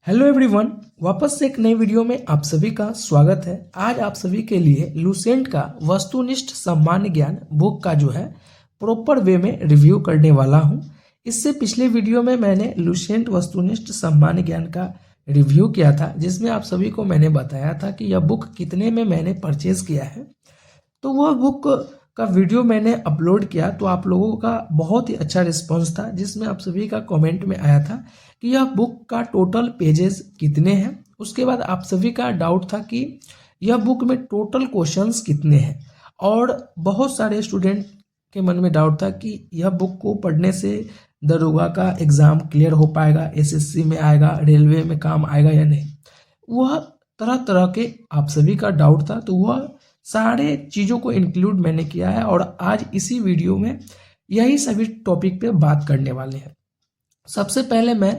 Hello everyone, वापस से एक नई वीडियो में आप सभी का स्वागत है। आज आप सभी के लिए लुसेंट का वस्तुनिष्ठ सामान्य ज्ञान बुक का जो है प्रॉपर वे में रिव्यू करने वाला हूं। इससे पिछले वीडियो में मैंने लुसेंट वस्तुनिष्ठ सामान्य ज्ञान का रिव्यू किया था, जिसमें आप सभी को मैंने बताया था कि यह बुक कितने में मैंने परचेज किया है। तो वह बुक का वीडियो मैंने अपलोड किया तो आप लोगों का बहुत ही अच्छा रिस्पांस था, जिसमें आप सभी का कमेंट में आया था कि यह बुक का टोटल पेजेस कितने हैं। उसके बाद आप सभी का डाउट था कि यह बुक में टोटल क्वेश्चंस कितने हैं, और बहुत सारे स्टूडेंट के मन में डाउट था कि यह बुक को पढ़ने से दरोगा का एग्ज़ाम क्लियर हो पाएगा, एसएससी में आएगा, रेलवे में काम आएगा या नहीं। वह तरह तरह के आप सभी का डाउट था, तो वह सारे चीज़ों को इंक्लूड मैंने किया है और आज इसी वीडियो में यही सभी टॉपिक पे बात करने वाले हैं। सबसे पहले मैं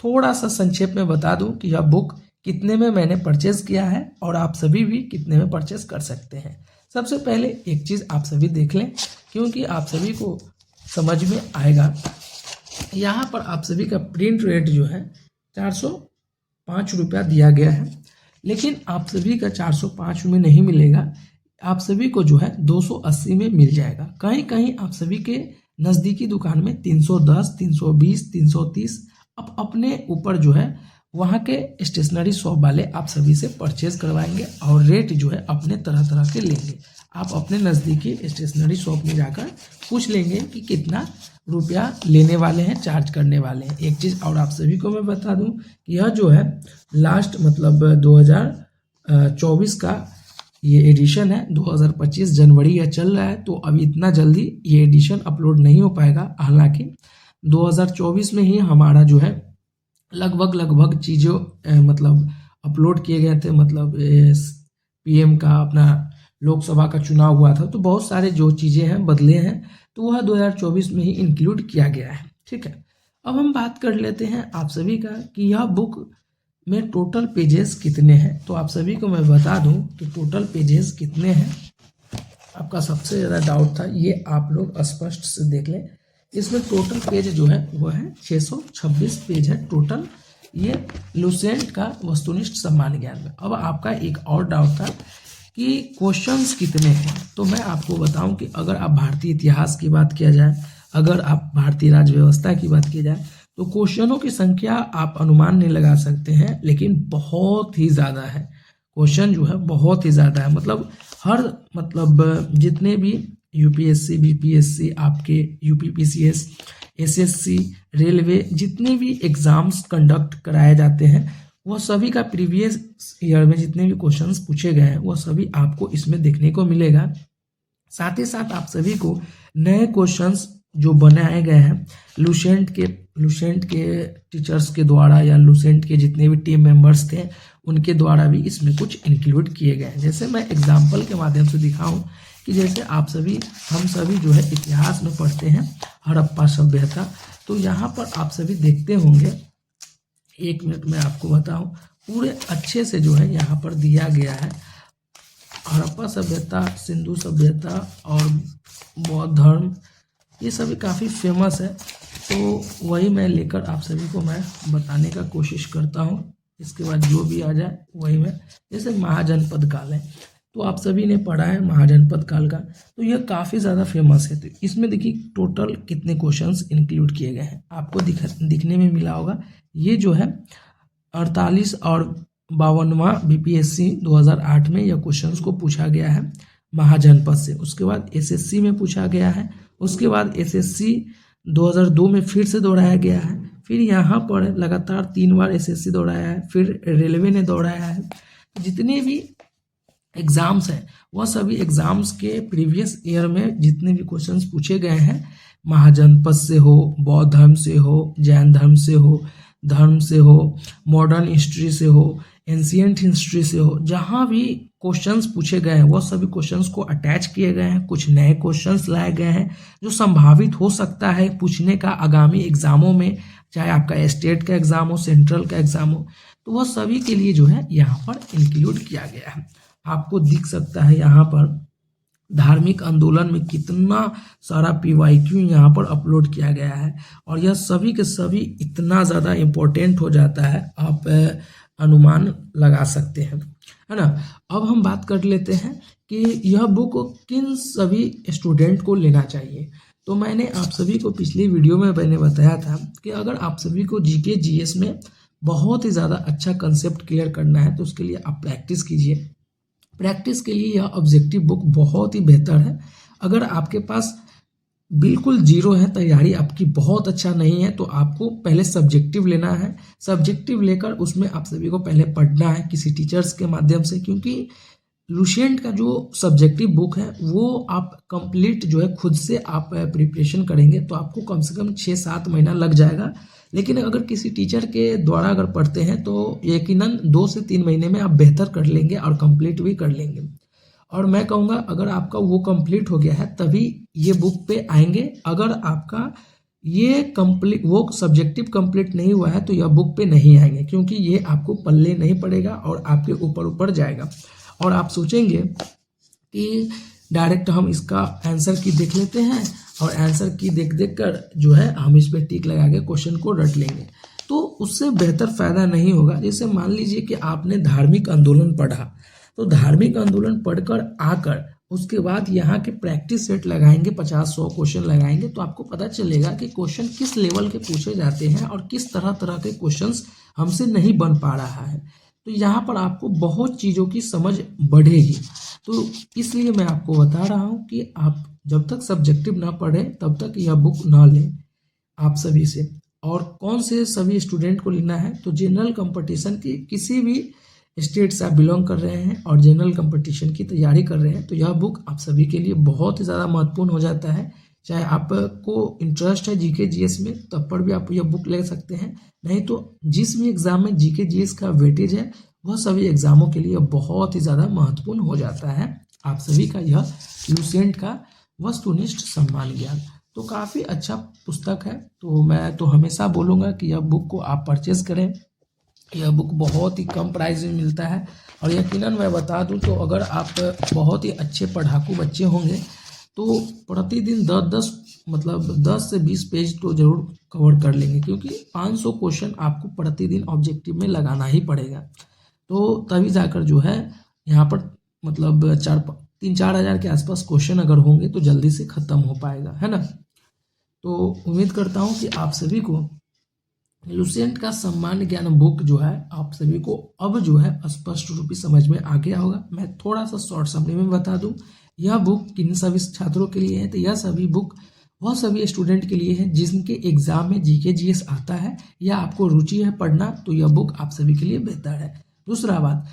थोड़ा सा संक्षेप में बता दूं कि यह बुक कितने में मैंने परचेज किया है और आप सभी भी कितने में परचेज कर सकते हैं। सबसे पहले एक चीज़ आप सभी देख लें, क्योंकि आप सभी को समझ में आएगा। यहाँ पर आप सभी का प्रिंट रेट जो है 405 रुपया दिया गया है, लेकिन आप सभी का 405 में नहीं मिलेगा। आप सभी को जो है 280 में मिल जाएगा। कहीं कहीं आप सभी के नज़दीकी दुकान में 310, 320, 330 अब अपने ऊपर जो है वहाँ के स्टेशनरी शॉप वाले आप सभी से परचेज करवाएंगे और रेट जो है अपने तरह तरह के लेंगे। आप अपने नज़दीकी स्टेशनरी शॉप में जाकर पूछ लेंगे कि कितना रुपया लेने वाले हैं, चार्ज करने वाले हैं। एक चीज़ और आप सभी को मैं बता दूं कि यह जो है लास्ट मतलब 2024 का ये एडिशन है। 2025 जनवरी यह चल रहा है, तो अभी इतना जल्दी ये एडिशन अपलोड नहीं हो पाएगा। हालांकि 2024 में ही हमारा जो है लगभग चीज़ों मतलब अपलोड किए गए थे। मतलब पीएम का अपना लोकसभा का चुनाव हुआ था, तो बहुत सारे जो चीज़ें हैं बदले हैं, तो वह 2024 में ही इंक्लूड किया गया है। ठीक है, अब हम बात कर लेते हैं आप सभी का कि यह बुक में टोटल पेजेस कितने हैं। तो आप सभी को मैं बता दूं कि टोटल पेजेस कितने हैं। आपका सबसे ज़्यादा डाउट था, ये आप लोग स्पष्ट से देख लें। इसमें टोटल पेज जो है वह है 626 पेज है टोटल, ये लुसेंट का वस्तुनिष्ठ सामान्य ज्ञान में। अब आपका एक और डाउट था कि क्वेश्चंस कितने हैं। तो मैं आपको बताऊं कि अगर आप भारतीय इतिहास की बात किया जाए, अगर आप भारतीय राज्य व्यवस्था की बात की जाए, तो क्वेश्चनों की संख्या आप अनुमान नहीं लगा सकते हैं, लेकिन बहुत ही ज़्यादा है। क्वेश्चन जो है बहुत ही ज़्यादा है। मतलब जितने भी यूपीएससी, बीपीएससी, आपके यूपीपीसीएस, एसएससी, रेलवे, जितने भी एग्ज़ाम्स कंडक्ट कराए जाते हैं, वह सभी का प्रीवियस ईयर में जितने भी क्वेश्चंस पूछे गए हैं वह सभी आपको इसमें देखने को मिलेगा। साथ ही साथ आप सभी को नए क्वेश्चंस जो बनाए गए हैं लुसेंट के टीचर्स के द्वारा या लुसेंट के जितने भी टीम मेंबर्स थे उनके द्वारा भी इसमें कुछ इंक्लूड किए गए हैं। जैसे मैं एग्जांपल के माध्यम से दिखाऊं कि जैसे हम सभी जो है इतिहास में पढ़ते हैं हड़प्पा सभ्यता, तो यहाँ पर आप सभी देखते होंगे, एक मिनट में आपको बताऊं, पूरे अच्छे से जो है यहाँ पर दिया गया है हड़प्पा सभ्यता, सिंधु सभ्यता और बौद्ध धर्म, ये सभी काफ़ी फेमस है। तो वही मैं लेकर आप सभी को मैं बताने का कोशिश करता हूँ। इसके बाद जो भी आ जाए वही मैं, जैसे महाजनपद काल है, तो आप सभी ने पढ़ा है महाजनपद काल का, तो यह काफ़ी ज़्यादा फेमस है। तो इसमें देखिए टोटल कितने क्वेश्चंस इंक्लूड किए गए हैं, आपको दिखने में मिला होगा। ये जो है 48 और 52वां बीपीएससी 2008 में यह क्वेश्चंस को पूछा गया है महाजनपद से। उसके बाद एसएससी में पूछा गया है, उसके बाद एसएससी 2002 में फिर से दोहराया गया है, फिर यहाँ पर लगातार 3 बार एसएससी दोहराया है, फिर रेलवे ने दोहराया है। जितने भी एग्ज़ाम्स हैं वह सभी एग्ज़ाम्स के प्रीवियस ईयर में जितने भी क्वेश्चंस पूछे गए हैं, महाजनपद से हो, बौद्ध धर्म से हो, जैन धर्म से हो, मॉडर्न हिस्ट्री से हो, एंशिएंट हिस्ट्री से हो, जहाँ भी क्वेश्चंस पूछे गए हैं वह सभी क्वेश्चंस को अटैच किए गए हैं। कुछ नए क्वेश्चंस लाए गए हैं जो संभावित हो सकता है पूछने का आगामी एग्जामों में, चाहे आपका स्टेट का एग्जाम हो, सेंट्रल का एग्जाम हो, तो वह सभी के लिए जो है यहाँ पर इंक्लूड किया गया है। आपको दिख सकता है यहाँ पर धार्मिक आंदोलन में कितना सारा PYQ यहाँ पर अपलोड किया गया है और यह सभी के सभी इतना ज़्यादा इम्पोर्टेंट हो जाता है, आप अनुमान लगा सकते हैं, है ना। अब हम बात कर लेते हैं कि यह बुक किन सभी स्टूडेंट को लेना चाहिए। तो मैंने आप सभी को पिछली वीडियो में मैंने बताया था कि अगर आप सभी को GK GS में बहुत ही ज़्यादा अच्छा कंसेप्ट क्लियर करना है तो उसके लिए आप प्रैक्टिस कीजिए। प्रैक्टिस के लिए यह ऑब्जेक्टिव बुक बहुत ही बेहतर है। अगर आपके पास बिल्कुल जीरो है, तैयारी आपकी बहुत अच्छा नहीं है, तो आपको पहले सब्जेक्टिव लेना है। सब्जेक्टिव लेकर उसमें आप सभी को पहले पढ़ना है किसी टीचर्स के माध्यम से, क्योंकि लुसेंट का जो सब्जेक्टिव बुक है वो आप कंप्लीट जो है खुद से आप प्रिपरेशन करेंगे तो आपको कम से कम 6-7 महीना लग जाएगा। लेकिन अगर किसी टीचर के द्वारा अगर पढ़ते हैं तो यकीनन 2 से 3 महीने में आप बेहतर कर लेंगे और कंप्लीट भी कर लेंगे। और मैं कहूँगा अगर आपका वो कंप्लीट हो गया है तभी ये बुक पे आएंगे। अगर आपका ये कंप्लीट वो सब्जेक्टिव कंप्लीट नहीं हुआ है तो यह बुक पे नहीं आएंगे, क्योंकि ये आपको पल्ले नहीं पड़ेगा और आपके ऊपर ऊपर जाएगा। और आप सोचेंगे कि डायरेक्ट हम इसका आंसर की देख लेते हैं और आंसर की देख देख कर जो है हम इस पर टिक लगा के क्वेश्चन को रट लेंगे, तो उससे बेहतर फायदा नहीं होगा। जैसे मान लीजिए कि आपने धार्मिक आंदोलन पढ़ा, तो धार्मिक आंदोलन पढ़कर आकर उसके बाद यहाँ के प्रैक्टिस सेट लगाएंगे, 50-100 क्वेश्चन लगाएंगे, तो आपको पता चलेगा कि क्वेश्चन किस लेवल के पूछे जाते हैं और किस तरह तरह के क्वेश्चंस हमसे नहीं बन पा रहा है। तो यहाँ पर आपको बहुत चीज़ों की समझ बढ़ेगी। तो इसलिए मैं आपको बता रहा हूँ कि आप जब तक सब्जेक्टिव ना पढ़ें तब तक यह बुक ना लें आप सभी से। और कौन से सभी स्टूडेंट को लेना है, तो जनरल कंपटीशन की किसी भी स्टेट से आप बिलोंग कर रहे हैं और जनरल कंपटीशन की तैयारी कर रहे हैं तो यह बुक आप सभी के लिए बहुत ही ज़्यादा महत्वपूर्ण हो जाता है। चाहे आपको इंटरेस्ट है GK GS में तब पर भी आप यह बुक ले सकते हैं, नहीं तो जिस भी एग्ज़ाम में GK GS का वेटेज है वह सभी एग्ज़ामों के लिए बहुत ही ज़्यादा महत्वपूर्ण हो जाता है। आप सभी का यह लुसेंट का वस्तुनिष्ठ सम्मान ज्ञान तो काफ़ी अच्छा पुस्तक है। तो मैं तो हमेशा बोलूँगा कि यह बुक को आप परचेज़ करें। यह बुक बहुत ही कम प्राइस में मिलता है और यकीनन मैं बता दूं तो अगर आप बहुत ही अच्छे पढ़ाकू बच्चे होंगे तो प्रतिदिन 10 से 20 पेज तो ज़रूर कवर कर लेंगे, क्योंकि 500 क्वेश्चन आपको प्रतिदिन ऑब्जेक्टिव में लगाना ही पड़ेगा। तो तभी जाकर जो है यहाँ पर 3-4 हज़ार के आसपास क्वेश्चन अगर होंगे तो जल्दी से ख़त्म हो पाएगा, है ना। तो उम्मीद करता हूँ कि आप सभी को लुसेंट का सम्मान ज्ञान बुक जो है आप सभी को अब जो है स्पष्ट रूप से समझ में आ गया होगा। मैं थोड़ा सा शॉर्ट समरी में बता दूं, यह बुक किन सभी छात्रों के लिए है, तो यह सभी बुक वह सभी स्टूडेंट के लिए है जिनके एग्जाम में GK GS आता है या आपको रुचि है पढ़ना, तो यह बुक आप सभी के लिए बेहतर है। दूसरा बात,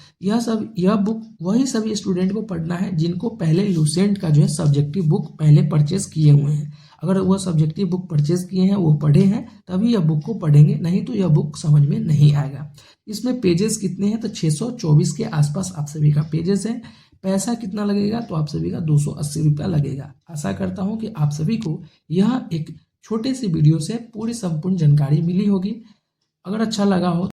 यह बुक वही सभी स्टूडेंट को पढ़ना है जिनको पहले लुसेंट का जो है सब्जेक्टिव बुक पहले परचेज किए हुए हैं। अगर वह सब्जेक्टिव बुक परचेज किए हैं, वो पढ़े हैं, तभी यह बुक को पढ़ेंगे, नहीं तो यह बुक समझ में नहीं आएगा। इसमें पेजेस कितने हैं, तो 624 के आसपास आप सभी का पेजेस है। पैसा कितना लगेगा, तो आप सभी का 280 रुपया लगेगा। आशा करता हूँ कि आप सभी को यह एक छोटे से वीडियो से पूरी संपूर्ण जानकारी मिली होगी। अगर अच्छा लगा हो